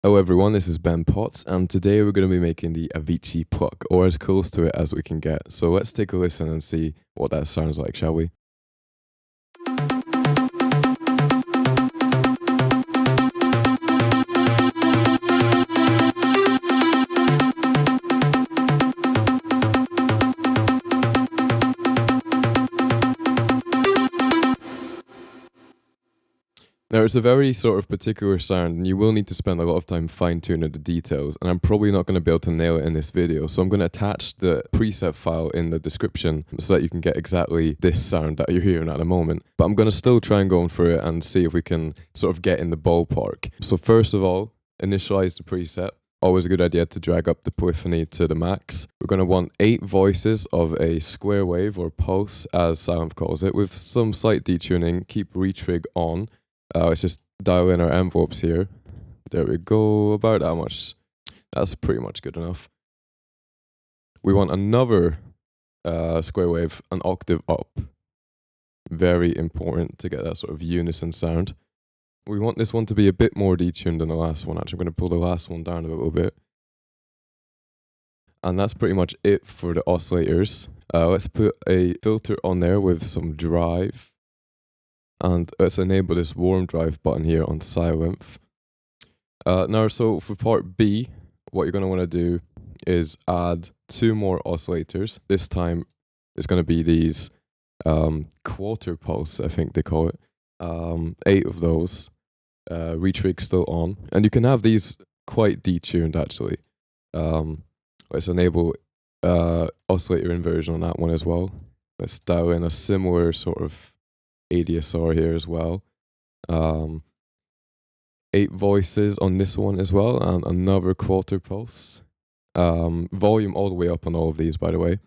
Hello everyone, this is Ben Potts, and today we're going to be making the Avicii Pluck, or as close to it as we can get. So let's take a listen and see what that sounds like, shall we? Now, it's a very sort of particular sound, and you will need to spend a lot of time fine-tuning the details, and I'm probably not going to be able to nail it in this video, so I'm going to attach the preset file in the description so that you can get exactly this sound that you're hearing at the moment. But I'm going to still try and go through it and see if we can sort of get in the ballpark. So first of all, initialize the preset. Always a good idea to drag up the polyphony to the max. We're going to want 8 voices of a square wave or pulse, as Silent calls it, with some slight detuning. Keep retrig on. Let's just dial in our envelopes here. There we go, about that much. That's pretty much good enough. We want another square wave, an octave up. Very important to get that sort of unison sound. We want this one to be a bit more detuned than the last one. Actually, I'm going to pull the last one down a little bit. And that's pretty much it for the oscillators. Let's put a filter on there with some drive. And let's enable this warm drive button here on silent. Now, so for part B, what you're going to want to do is add 2 more oscillators. This time, it's going to be these quarter pulse, I think they call it. 8 of those. Retrig still on. And you can have these quite detuned, actually. Let's enable oscillator inversion on that one as well. Let's dial in a similar sort of ADSR here as well. 8 voices on this one as well, and another quarter pulse. Volume all the way up on all of these, by the way.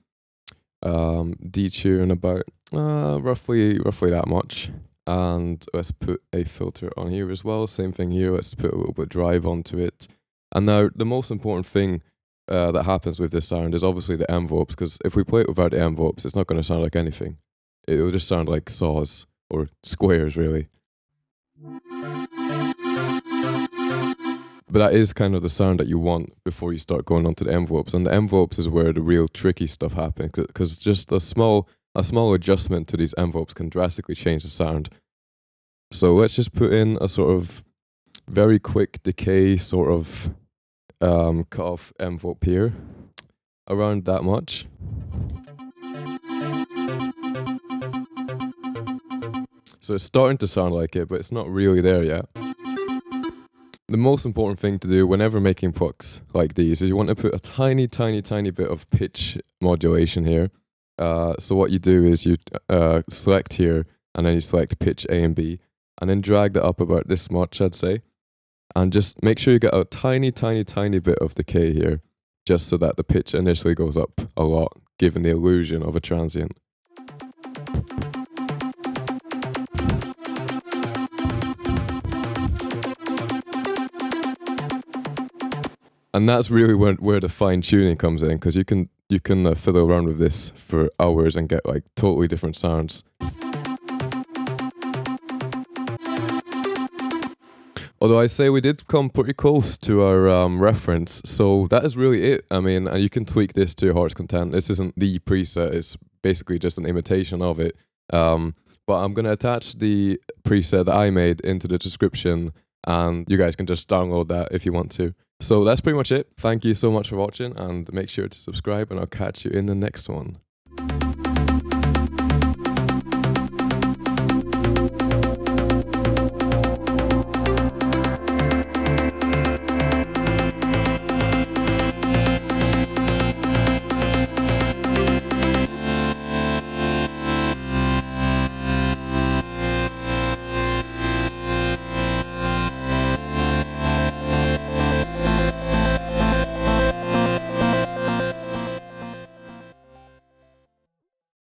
Detune about roughly that much. And let's put a filter on here as well. Same thing here. Let's put a little bit of drive onto it. And now the most important thing that happens with this sound is obviously the envelopes, because if we play it without the envelopes, it's not going to sound like anything. It'll just sound like saws. Or squares, really. But that is kind of the sound that you want before you start going onto the envelopes. And the envelopes is where the real tricky stuff happens, because just a small adjustment to these envelopes can drastically change the sound. So let's just put in a sort of very quick decay sort of cut-off envelope here. Around that much. So it's starting to sound like it, but it's not really there yet. The most important thing to do whenever making plucks like these is you want to put a tiny bit of pitch modulation here. So what you do is you select here, and then you select pitch A and B, and then drag that up about this much, I'd say. And just make sure you get a tiny bit of decay here, just so that the pitch initially goes up a lot, giving the illusion of a transient. And that's really where the fine tuning comes in, because you can fiddle around with this for hours and get like totally different sounds. Although I say we did come pretty close to our reference, so that is really it. I mean, and you can tweak this to your heart's content. This isn't the preset; it's basically just an imitation of it. But I'm gonna attach the preset that I made into the description, and you guys can just download that if you want to. So that's pretty much it. Thank you so much for watching, and make sure to subscribe, and I'll catch you in the next one.